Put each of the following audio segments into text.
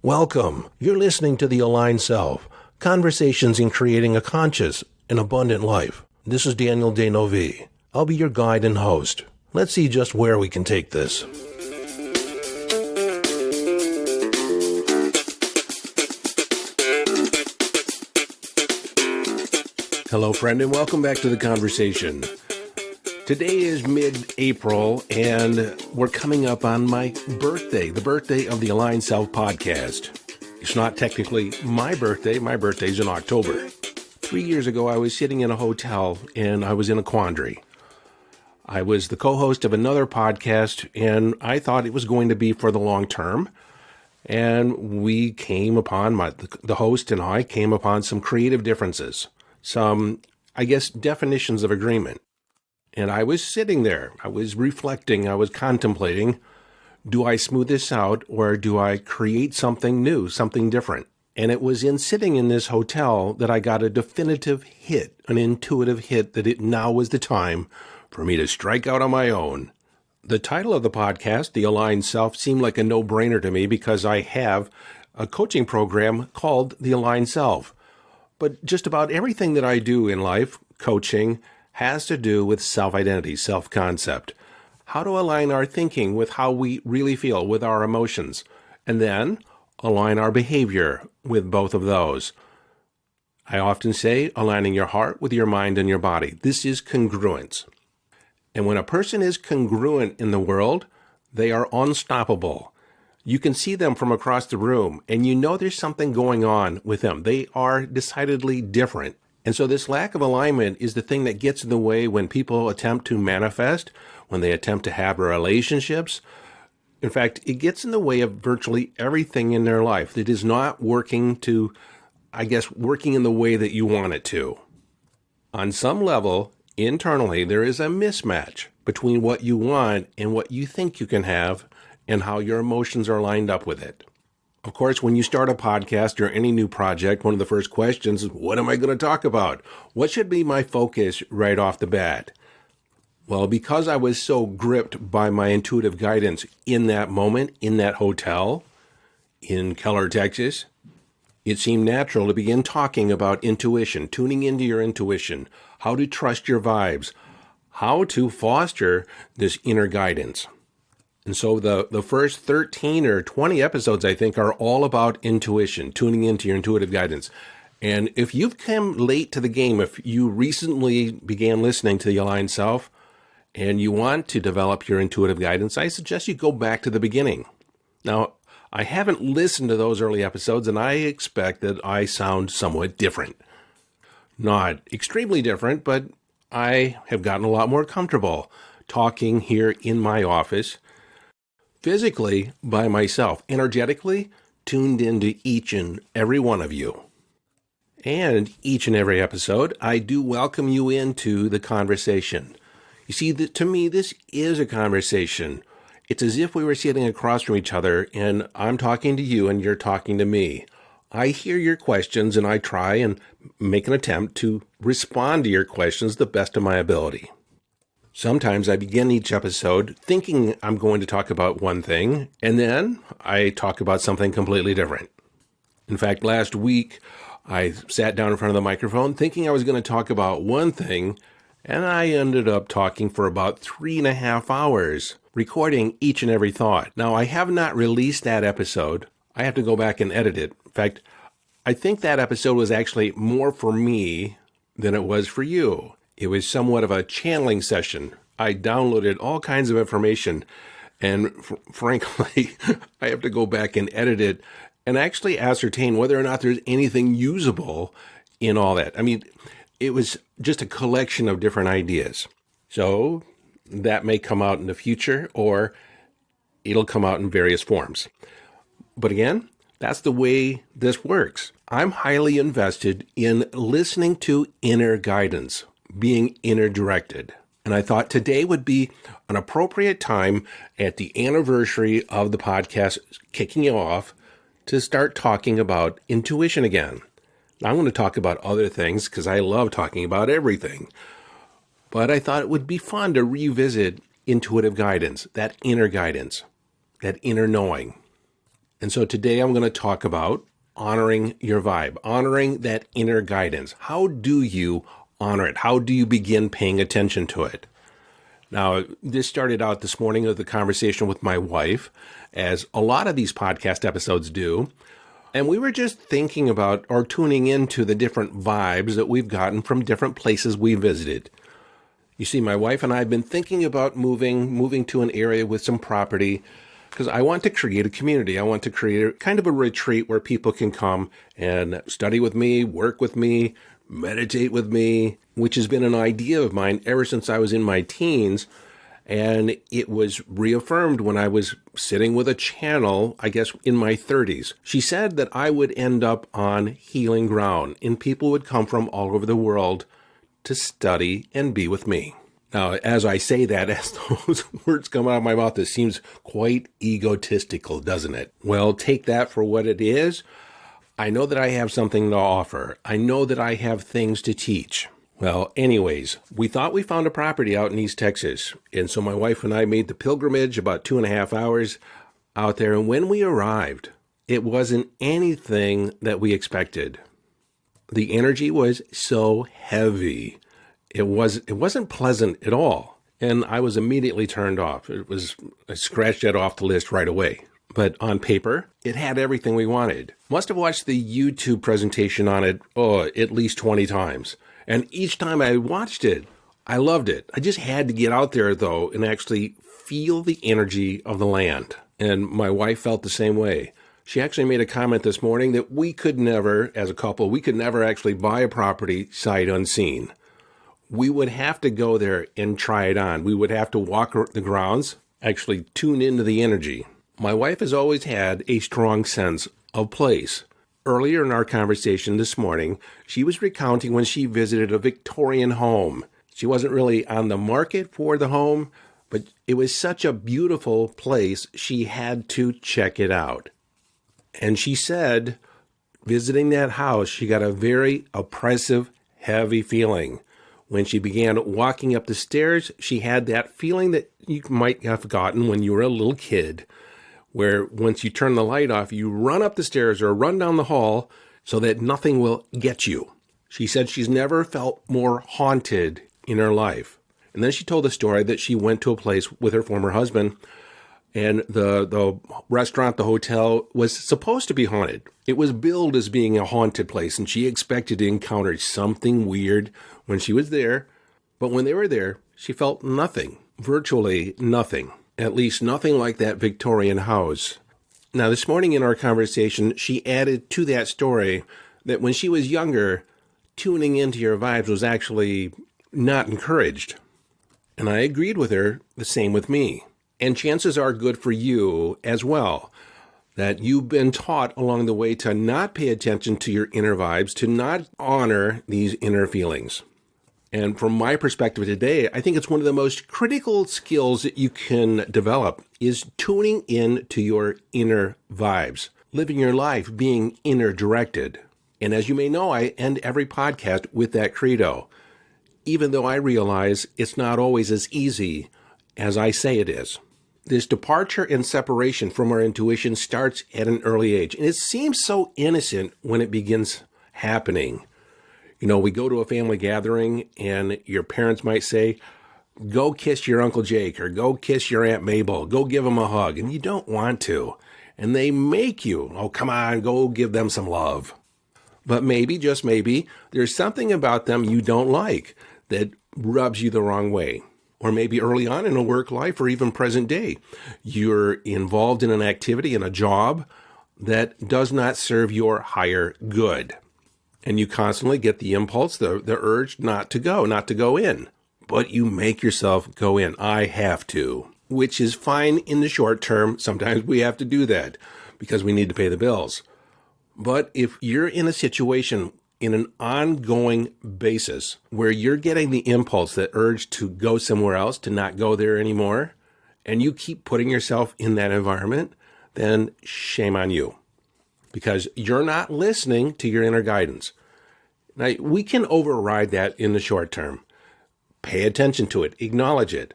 Welcome. You're listening to The Aligned Self, Conversations in Creating a Conscious and Abundant Life. This is Daniel Denovi. I'll be your guide and host. Let's see just where we can take this. Hello, friend, and welcome back to the conversation. Today is mid-April, and we're coming up on my birthday, the birthday of the Aligned Self podcast. It's not technically my birthday. My birthday's in October. 3 years ago, I was sitting in a hotel, and I was in a quandary. I was the co-host of another podcast, and I thought it was going to be for the long term. And we came upon, the host and I came upon some creative differences, some, definitions of agreement. And I was sitting there, I was reflecting, I was contemplating, do I smooth this out or do I create something new, something different? And it was in sitting in this hotel that I got a definitive hit, an intuitive hit that it now was the time for me to strike out on my own. The title of the podcast, The Aligned Self, seemed like a no-brainer to me because I have a coaching program called The Aligned Self. But just about everything that I do in life, coaching, has to do with self-identity, self-concept. How to align our thinking with how we really feel, with our emotions, and then align our behavior with both of those. I often say aligning your heart with your mind and your body. This is congruence. And when a person is congruent in the world, they are unstoppable. You can see them from across the room, and you know there's something going on with them. They are decidedly different. And so this lack of alignment is the thing that gets in the way when people attempt to manifest, when they attempt to have relationships. In fact, it gets in the way of virtually everything in their life. It is not working in the way that you want it to. On some level, internally, there is a mismatch between what you want and what you think you can have and how your emotions are lined up with it. Of course, when you start a podcast or any new project, one of the first questions is, what am I going to talk about? What should be my focus right off the bat? Well, because I was so gripped by my intuitive guidance in that moment, in that hotel, in Keller, Texas, it seemed natural to begin talking about intuition, tuning into your intuition, how to trust your vibes, how to foster this inner guidance. And so the first 13 or 20 episodes, I think, are all about intuition, tuning into your intuitive guidance. And if you've come late to the game, if you recently began listening to The Aligned Self and you want to develop your intuitive guidance, I suggest you go back to the beginning. Now, I haven't listened to those early episodes, and I expect that I sound somewhat different. Not extremely different, but I have gotten a lot more comfortable talking here in my office, physically by myself, energetically tuned into each and every one of you. And each and every episode, I do welcome you into the conversation. You see, to me, this is a conversation. It's as if we were sitting across from each other, and I'm talking to you and you're talking to me. I hear your questions, and I try and make an attempt to respond to your questions the best of my ability. Sometimes I begin each episode thinking I'm going to talk about one thing, and then I talk about something completely different. In fact, last week, I sat down in front of the microphone thinking I was going to talk about one thing, and I ended up talking for about 3.5 hours, recording each and every thought. Now, I have not released that episode. I have to go back and edit it. In fact, I think that episode was actually more for me than it was for you. It was somewhat of a channeling session. I downloaded all kinds of information, and frankly, I have to go back and edit it and actually ascertain whether or not there's anything usable in all that. I mean, it was just a collection of different ideas. So that may come out in the future, or it'll come out in various forms. But again, that's the way this works. I'm highly invested in listening to inner guidance, being inner directed. And I thought today would be an appropriate time at the anniversary of the podcast kicking off to start talking about intuition again. Now, I'm going to talk about other things because I love talking about everything. But I thought it would be fun to revisit intuitive guidance, that inner knowing. And so today I'm going to talk about honoring your vibe, honoring that inner guidance. How do you honor it? How do you begin paying attention to it? Now, this started out this morning with a conversation with my wife, as a lot of these podcast episodes do. And we were just thinking about or tuning into the different vibes that we've gotten from different places we visited. You see, my wife and I have been thinking about moving to an area with some property because I want to create a community. I want to create a kind of a retreat where people can come and study with me, work with me, meditate with me, which has been an idea of mine ever since I was in my teens. And it was reaffirmed when I was sitting with a channel, I guess, in my 30s. She said that I would end up on healing ground and people would come from all over the world to study and be with me. Now, as I say that, as those words come out of my mouth, it seems quite egotistical, doesn't it? Well, take that for what it is. I know that I have something to offer. I know that I have things to teach. Well, anyways, we thought we found a property out in East Texas. And so my wife and I made the pilgrimage about 2.5 hours out there. And when we arrived, it wasn't anything that we expected. The energy was so heavy. It wasn't pleasant at all. And I was immediately turned off. I scratched that off the list right away. But on paper, it had everything we wanted. Must have watched the YouTube presentation on it, at least 20 times. And each time I watched it, I loved it. I just had to get out there, though, and actually feel the energy of the land. And my wife felt the same way. She actually made a comment this morning that we could never, as a couple, we could never actually buy a property sight unseen. We would have to go there and try it on. We would have to walk the grounds, actually tune into the energy. My wife has always had a strong sense of place. Earlier in our conversation this morning, she was recounting when she visited a Victorian home. She wasn't really on the market for the home, but it was such a beautiful place, she had to check it out. And she said, visiting that house, she got a very oppressive, heavy feeling. When she began walking up the stairs, she had that feeling that you might have gotten when you were a little kid, where once you turn the light off, you run up the stairs or run down the hall so that nothing will get you. She said she's never felt more haunted in her life. And then she told the story that she went to a place with her former husband, and the restaurant, the hotel, was supposed to be haunted. It was billed as being a haunted place, and she expected to encounter something weird when she was there. But when they were there, she felt nothing, virtually nothing. At least nothing like that Victorian house. Now, this morning in our conversation, she added to that story that when she was younger, tuning into your vibes was actually not encouraged. And I agreed with her, the same with me. And chances are good for you as well, that you've been taught along the way to not pay attention to your inner vibes, to not honor these inner feelings. And from my perspective today, I think it's one of the most critical skills that you can develop is tuning in to your inner vibes, living your life being inner directed. And as you may know, I end every podcast with that credo, even though I realize it's not always as easy as I say it is. This departure and separation from our intuition starts at an early age, and it seems so innocent when it begins happening. You know, we go to a family gathering and your parents might say, go kiss your Uncle Jake or go kiss your Aunt Mabel, go give them a hug. And you don't want to. And they make you, oh, come on, go give them some love. But maybe, just maybe, there's something about them you don't like that rubs you the wrong way. Or maybe early on in a work life or even present day, you're involved in an activity, in a job that does not serve your higher good. And you constantly get the impulse, the urge not to go in. But you make yourself go in. I have to, which is fine in the short term. Sometimes we have to do that because we need to pay the bills. But if you're in a situation in an ongoing basis where you're getting the impulse, that urge to go somewhere else, to not go there anymore, and you keep putting yourself in that environment, then shame on you. Because you're not listening to your inner guidance. Now, we can override that in the short term. Pay attention to it. Acknowledge it.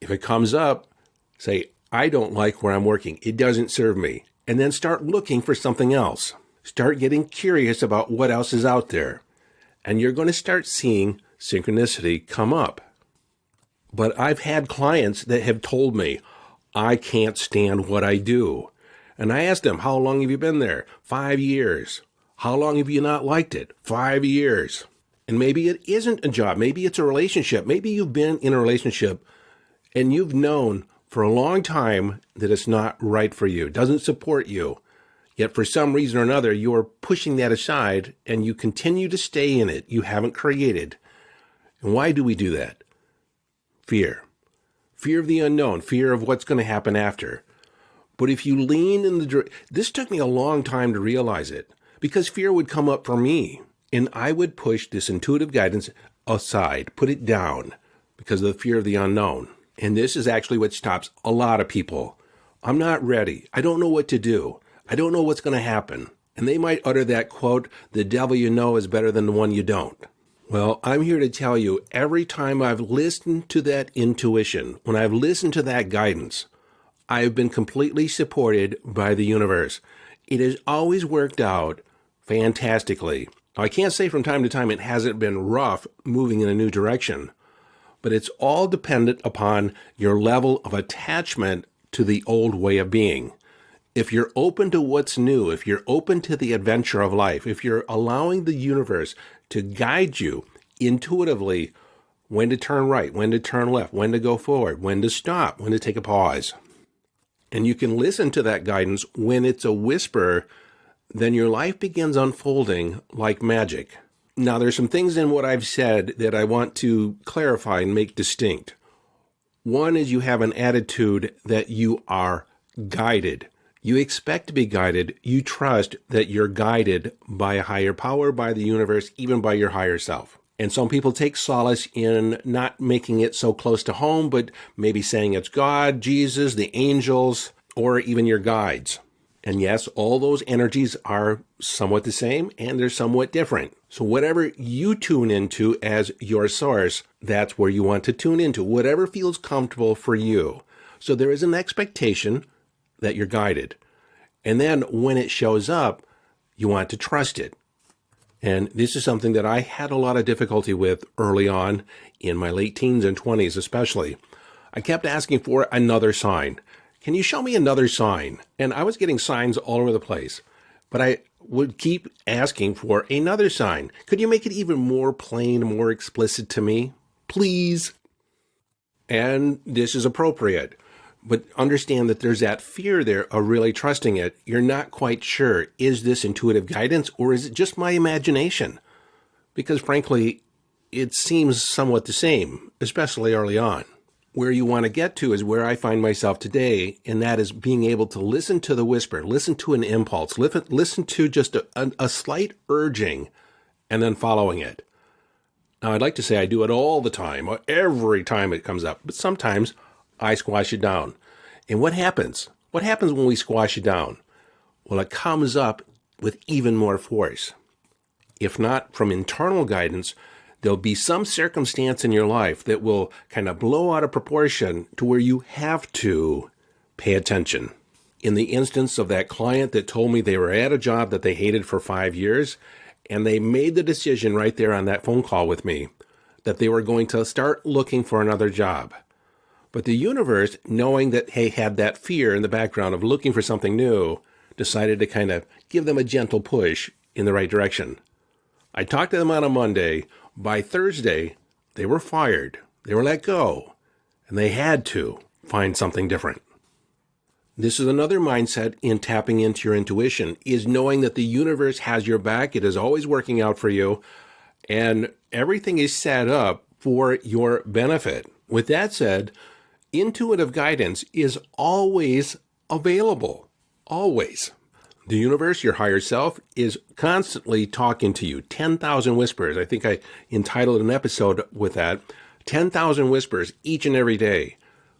If it comes up, say, I don't like where I'm working. It doesn't serve me. and then start looking for something else. Start getting curious about what else is out there. And you're going to start seeing synchronicity come up. But I've had clients that have told me, I can't stand what I do. And I asked them, how long have you been there? 5 years. How long have you not liked it? 5 years. And maybe it isn't a job. Maybe it's a relationship. Maybe you've been in a relationship and you've known for a long time that it's not right for you, doesn't support you. Yet for some reason or another, you're pushing that aside and you continue to stay in it. You haven't created. And why do we do that? Fear. Fear of the unknown. Fear of what's going to happen after. But if you lean in this took me a long time to realize it, because fear would come up for me and I would push this intuitive guidance aside, put it down because of the fear of the unknown. And this is actually what stops a lot of people. I'm not ready. I don't know what to do. I don't know what's going to happen. And they might utter that quote, the devil you know is better than the one you don't. Well, I'm here to tell you, every time I've listened to that intuition, when I've listened to that guidance, I've been completely supported by the universe. It has always worked out fantastically. Now, I can't say from time to time it hasn't been rough moving in a new direction, but it's all dependent upon your level of attachment to the old way of being. If you're open to what's new, if you're open to the adventure of life, if you're allowing the universe to guide you intuitively when to turn right, when to turn left, when to go forward, when to stop, when to take a pause, and you can listen to that guidance when it's a whisper, then your life begins unfolding like magic. Now, there's some things in what I've said that I want to clarify and make distinct. One is you have an attitude that you are guided. You expect to be guided. You trust that you're guided by a higher power, by the universe, even by your higher self. And some people take solace in not making it so close to home, but maybe saying it's God, Jesus, the angels, or even your guides. And yes, all those energies are somewhat the same and they're somewhat different. So whatever you tune into as your source, that's where you want to tune into, whatever feels comfortable for you. So there is an expectation that you're guided. And then when it shows up, you want to trust it. And this is something that I had a lot of difficulty with early on in my late teens and 20s especially. I kept asking for another sign. Can you show me another sign? And I was getting signs all over the place, but I would keep asking for another sign. Could you make it even more plain, more explicit to me? Please. And this is appropriate. But understand that there's that fear there of really trusting it. You're not quite sure, is this intuitive guidance or is it just my imagination? Because frankly, it seems somewhat the same, especially early on. Where you want to get to is where I find myself today, and that is being able to listen to the whisper, listen to an impulse, listen to just a slight urging, and then following it. Now, I'd like to say I do it all the time, every time it comes up, but sometimes I squash it down. And what happens? What happens when we squash it down? Well, it comes up with even more force. If not from internal guidance, there'll be some circumstance in your life that will kind of blow out of proportion to where you have to pay attention. In the instance of that client that told me they were at a job that they hated for 5 years, and they made the decision right there on that phone call with me that they were going to start looking for another job. But the universe, knowing that they had that fear in the background of looking for something new, decided to kind of give them a gentle push in the right direction. I talked to them on a Monday. By Thursday, they were fired. They were let go. And they had to find something different. This is another mindset in tapping into your intuition, is knowing that the universe has your back. It is always working out for you. And everything is set up for your benefit. With that said, intuitive guidance is always available. Always. The universe, your higher self, is constantly talking to you. 10,000 whispers. I think I entitled an episode with that. 10,000 whispers each and every day.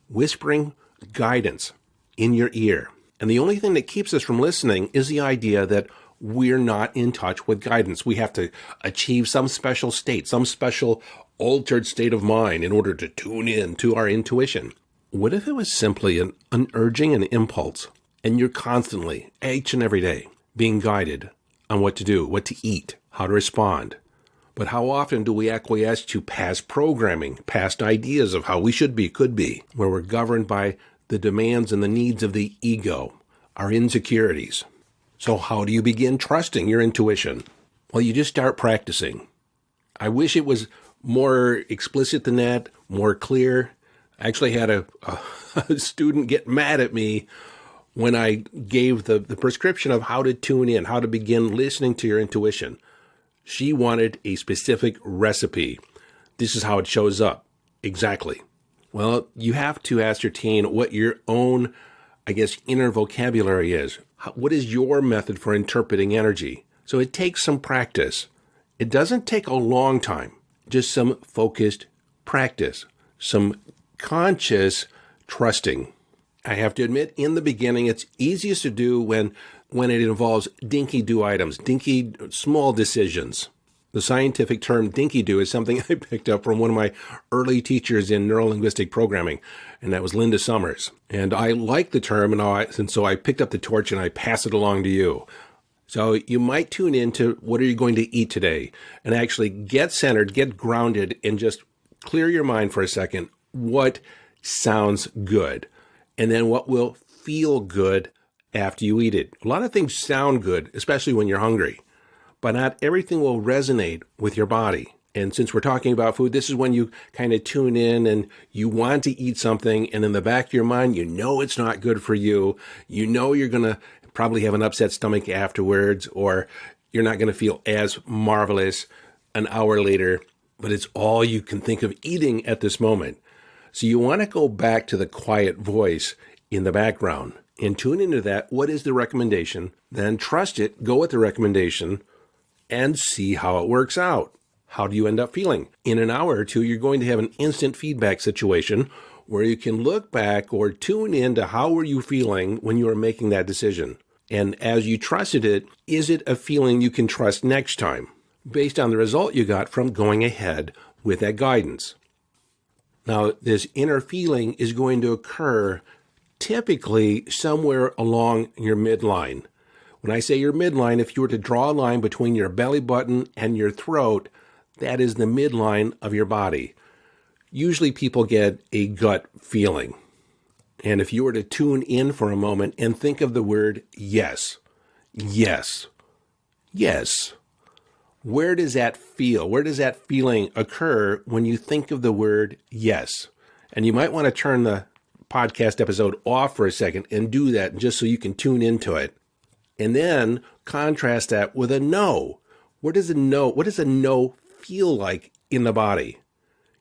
Whispering guidance in your ear. And the only thing that keeps us from listening is the idea that we're not in touch with guidance. We have to achieve some special state, some special altered state of mind in order to tune in to our intuition. What if it was simply an urging, an impulse? And you're constantly, each and every day, being guided on what to do, what to eat, how to respond. But how often do we acquiesce to past programming, past ideas of how we should be, could be, where we're governed by the demands and the needs of the ego, our insecurities? So how do you begin trusting your intuition? Well, you just start practicing. I wish it was more explicit than that, more clear. I actually had a student get mad at me when I gave the prescription of how to tune in, how to begin listening to your intuition. She wanted a specific recipe. This is how it shows up. Exactly. Well, you have to ascertain what your own, inner vocabulary is. What is your method for interpreting energy? So it takes some practice. It doesn't take a long time, just some focused practice, some conscious trusting. I have to admit, in the beginning, it's easiest to do when it involves dinky-do items, dinky, small decisions. The scientific term dinky-do is something I picked up from one of my early teachers in neuro-linguistic programming, and that was Linda Summers. And I like the term, and so I picked up the torch and I pass it along to you. So you might tune into what are you going to eat today, and actually get centered, get grounded, and just clear your mind for a second. What sounds good? And then what will feel good after you eat it? A lot of things sound good, especially when you're hungry, but not everything will resonate with your body. And since we're talking about food, this is when you kind of tune in and you want to eat something, and in the back of your mind, you know it's not good for you. You know you're going to probably have an upset stomach afterwards, or you're not going to feel as marvelous an hour later, but it's all you can think of eating at this moment. So you want to go back to the quiet voice in the background and tune into that. What is the recommendation? Then trust it, go with the recommendation, and see how it works out. How do you end up feeling? In an hour or two, you're going to have an instant feedback situation where you can look back or tune into how were you feeling when you were making that decision. And as you trusted it, is it a feeling you can trust next time based on the result you got from going ahead with that guidance? Now, this inner feeling is going to occur typically somewhere along your midline. When I say your midline, if you were to draw a line between your belly button and your throat, that is the midline of your body. Usually people get a gut feeling. And if you were to tune in for a moment and think of the word yes, yes, yes, where does that feel? Where does that feeling occur when you think of the word yes? And you might want to turn the podcast episode off for a second and do that just so you can tune into it. And then contrast that with a no. What does a no feel like in the body?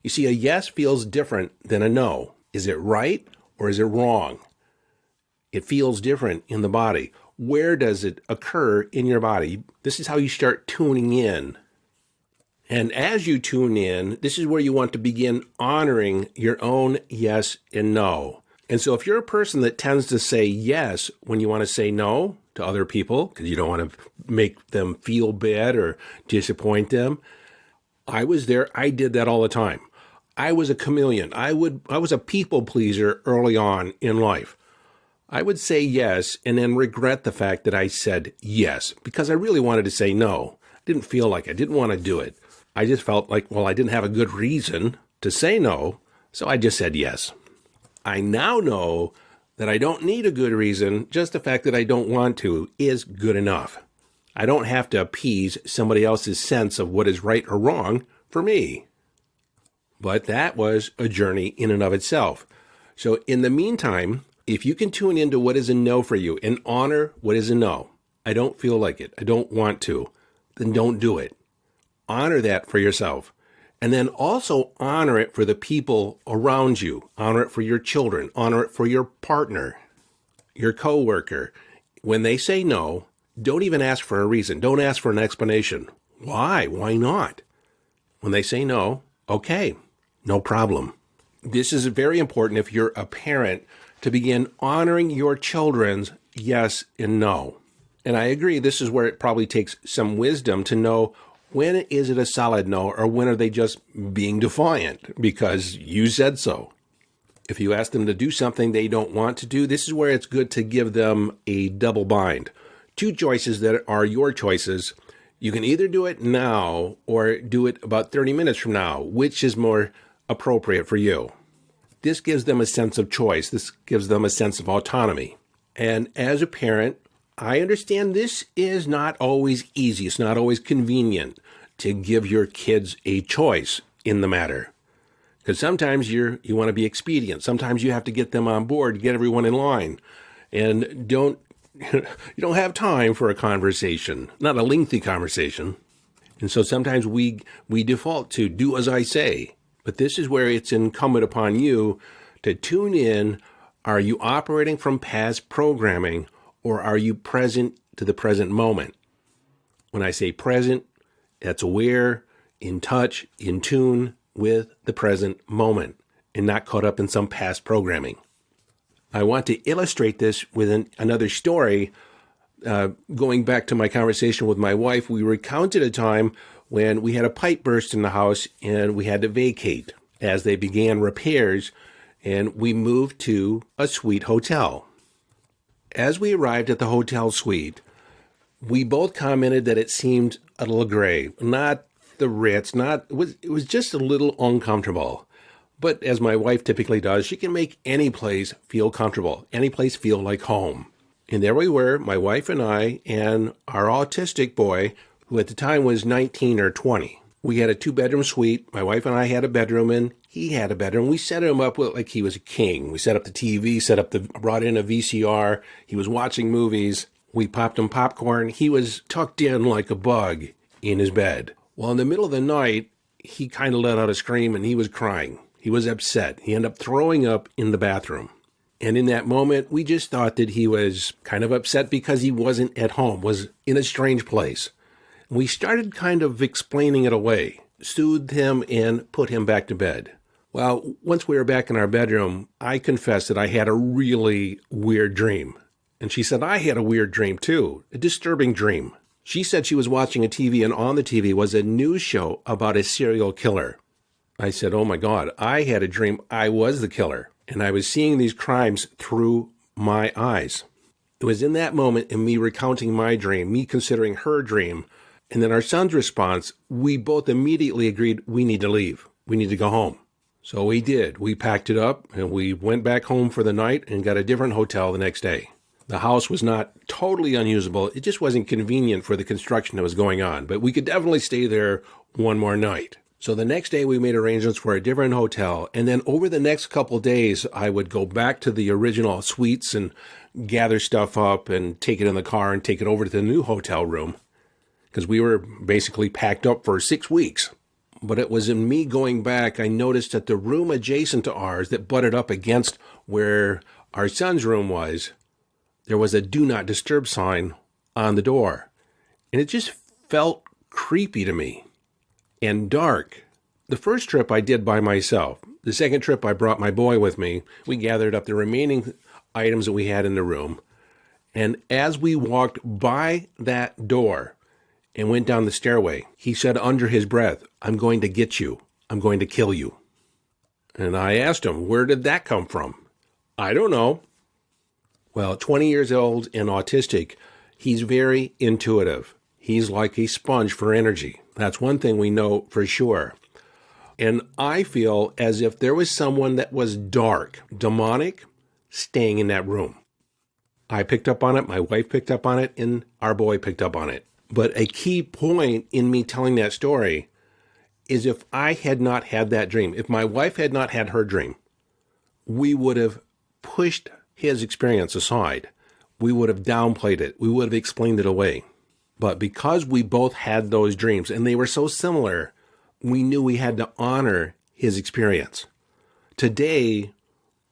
You see, a yes feels different than a no. Is it right or is it wrong? It feels different in the body. Where does it occur in your body? This is how you start tuning in. And as you tune in, this is where you want to begin honoring your own yes and no. And so if you're a person that tends to say yes when you want to say no to other people, because you don't want to make them feel bad or disappoint them, I was there. I did that all the time. I was a chameleon. I was a people pleaser early on in life. I would say yes and then regret the fact that I said yes because I really wanted to say no. I didn't feel like I didn't want to do it. I just felt like, I didn't have a good reason to say no, so I just said yes. I now know that I don't need a good reason. Just the fact that I don't want to is good enough. I don't have to appease somebody else's sense of what is right or wrong for me. But that was a journey in and of itself. So in the meantime, if you can tune into what is a no for you and honor what is a no, I don't feel like it, I don't want to, then don't do it. Honor that for yourself. And then also honor it for the people around you. Honor it for your children. Honor it for your partner, your coworker. When they say no, don't even ask for a reason. Don't ask for an explanation. Why? Why not? When they say no, okay, no problem. This is very important if you're a parent to begin honoring your children's yes and no. And I agree, this is where it probably takes some wisdom to know when is it a solid no or when are they just being defiant because you said so. If you ask them to do something they don't want to do, this is where it's good to give them a double bind. Two choices that are your choices. You can either do it now or do it about 30 minutes from now, which is more appropriate for you. This gives them a sense of choice. This gives them a sense of autonomy. And as a parent, I understand this is not always easy. It's not always convenient to give your kids a choice in the matter. Because sometimes you want to be expedient. Sometimes you have to get them on board, get everyone in line. And you don't have time for a conversation, not a lengthy conversation. And so sometimes we default to do as I say. But this is where it's incumbent upon you to tune in. Are you operating from past programming, or are you present to the present moment? When I say present, that's aware, in touch, in tune with the present moment, and not caught up in some past programming. I want to illustrate this with another story. Going back to my conversation with my wife, we recounted a time when we had a pipe burst in the house and we had to vacate as they began repairs, and we moved to a suite hotel. As we arrived at the hotel suite, we both commented that it seemed a little gray, not the Ritz, it was just a little uncomfortable. But as my wife typically does, she can make any place feel comfortable, any place feel like home. And there we were, my wife and I, and our autistic boy, who at the time was 19 or 20. We had a 2-bedroom suite. My wife and I had a bedroom, and he had a bedroom. We set him up like he was a king. We set up the TV, brought in a VCR. He was watching movies. We popped him popcorn. He was tucked in like a bug in his bed. Well, in the middle of the night, he kind of let out a scream, and he was crying. He was upset. He ended up throwing up in the bathroom. And in that moment, we just thought that he was kind of upset because he wasn't at home, was in a strange place. We started kind of explaining it away, soothed him, and put him back to bed. Well, once we were back in our bedroom, I confessed that I had a really weird dream. And she said, I had a weird dream too, a disturbing dream. She said she was watching a TV, and on the TV was a news show about a serial killer. I said, oh my God, I had a dream I was the killer, and I was seeing these crimes through my eyes. It was in that moment, in me recounting my dream, me considering her dream, and then our son's response, we both immediately agreed we need to leave. We need to go home. So we did. We packed it up, and we went back home for the night and got a different hotel the next day. The house was not totally unusable. It just wasn't convenient for the construction that was going on. But we could definitely stay there one more night. So the next day we made arrangements for a different hotel. And then over the next couple days, I would go back to the original suites and gather stuff up and take it in the car and take it over to the new hotel room. Because we were basically packed up for 6 weeks. But it was in me going back, I noticed that the room adjacent to ours that butted up against where our son's room was, there was a do not disturb sign on the door. And it just felt creepy to me and dark. The first trip I did by myself. The second trip I brought my boy with me. We gathered up the remaining items that we had in the room. And as we walked by that door and went down the stairway, he said under his breath, I'm going to get you. I'm going to kill you. And I asked him, where did that come from? I don't know. Well, 20 years old and autistic, he's very intuitive. He's like a sponge for energy. That's one thing we know for sure. And I feel as if there was someone that was dark, demonic, staying in that room. I picked up on it, my wife picked up on it, and our boy picked up on it. But a key point in me telling that story is if I had not had that dream, if my wife had not had her dream, we would have pushed his experience aside. We would have downplayed it. We would have explained it away. But because we both had those dreams and they were so similar, we knew we had to honor his experience. Today,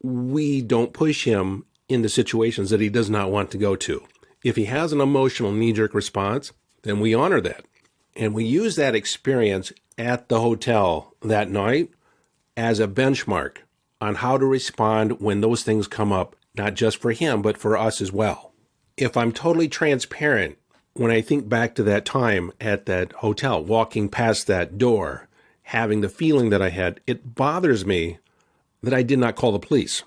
we don't push him into situations that he does not want to go to. If he has an emotional knee-jerk response, then we honor that. And we use that experience at the hotel that night as a benchmark on how to respond when those things come up, not just for him, but for us as well. If I'm totally transparent, when I think back to that time at that hotel, walking past that door, having the feeling that I had, it bothers me that I did not call the police.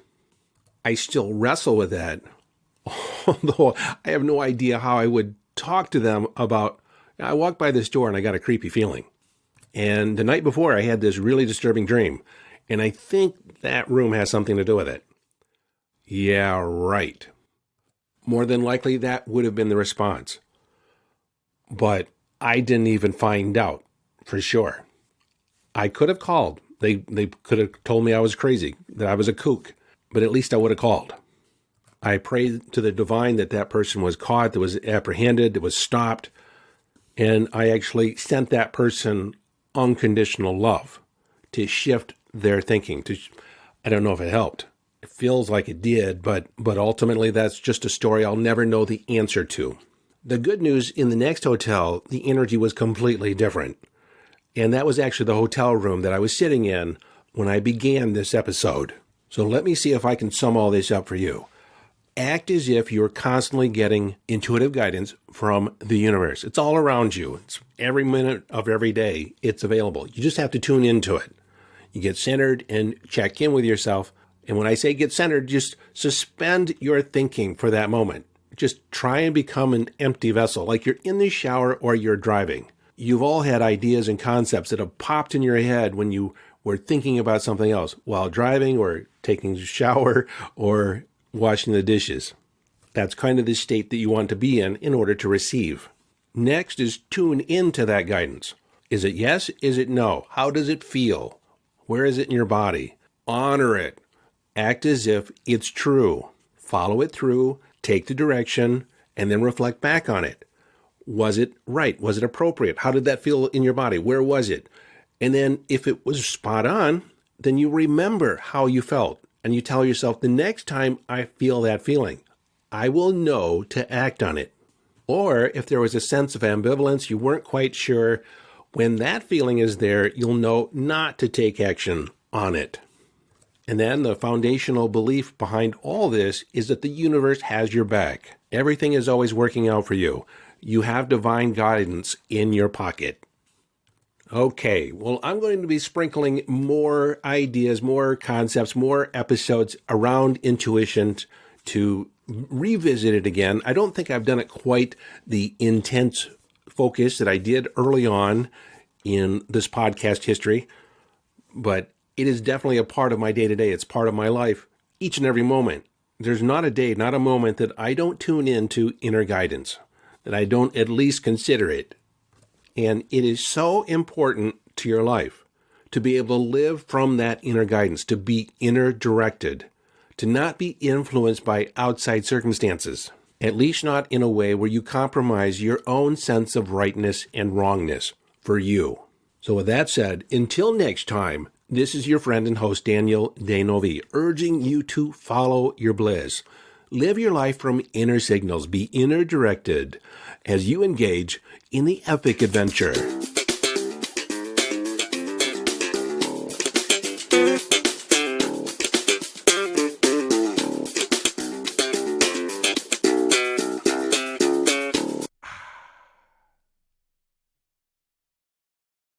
I still wrestle with that, although I have no idea how I would talk to them about, I walked by this door and I got a creepy feeling. And the night before, I had this really disturbing dream, and I think that room has something to do with it. Yeah, right. More than likely, that would have been the response. But I didn't even find out for sure. I could have called. They could have told me I was crazy, that I was a kook, but at least I would have called. I prayed to the divine that that person was caught, that was apprehended, that was stopped, and I actually sent that person unconditional love to shift their thinking. I don't know if it helped. It feels like it did, but ultimately that's just a story I'll never know the answer to. The good news, in the next hotel, the energy was completely different. And that was actually the hotel room that I was sitting in when I began this episode. So let me see if I can sum all this up for you. Act as if you're constantly getting intuitive guidance from the universe. It's all around you. It's every minute of every day. It's available. You just have to tune into it. You get centered and check in with yourself. And when I say get centered, just suspend your thinking for that moment. Just try and become an empty vessel, like you're in the shower or you're driving. You've all had ideas and concepts that have popped in your head when you were thinking about something else while driving or taking a shower or washing the dishes. That's kind of the state that you want to be in order to receive. Next is tune into that guidance. Is it yes? Is it no? How does it feel? Where is it in your body? Honor it. Act as if it's true. Follow it through, take the direction, and then reflect back on it. Was it right? Was it appropriate? How did that feel in your body? Where was it? And then if it was spot on, then you remember how you felt. And you tell yourself, the next time I feel that feeling, I will know to act on it. Or if there was a sense of ambivalence, you weren't quite sure, when that feeling is there, you'll know not to take action on it. And then the foundational belief behind all this is that the universe has your back. Everything is always working out for you. You have divine guidance in your pocket. Okay, well, I'm going to be sprinkling more ideas, more concepts, more episodes around intuition to revisit it again. I don't think I've done it quite the intense focus that I did early on in this podcast history, but it is definitely a part of my day-to-day. It's part of my life each and every moment. There's not a day, not a moment that I don't tune into inner guidance, that I don't at least consider it. And it is so important to your life to be able to live from that inner guidance, to be inner directed, to not be influenced by outside circumstances, at least not in a way where you compromise your own sense of rightness and wrongness for you. So with that said, until next time, this is your friend and host, Daniel DeNovi, urging you to follow your bliss. Live your life from inner signals. Be inner directed as you engage in the epic adventure.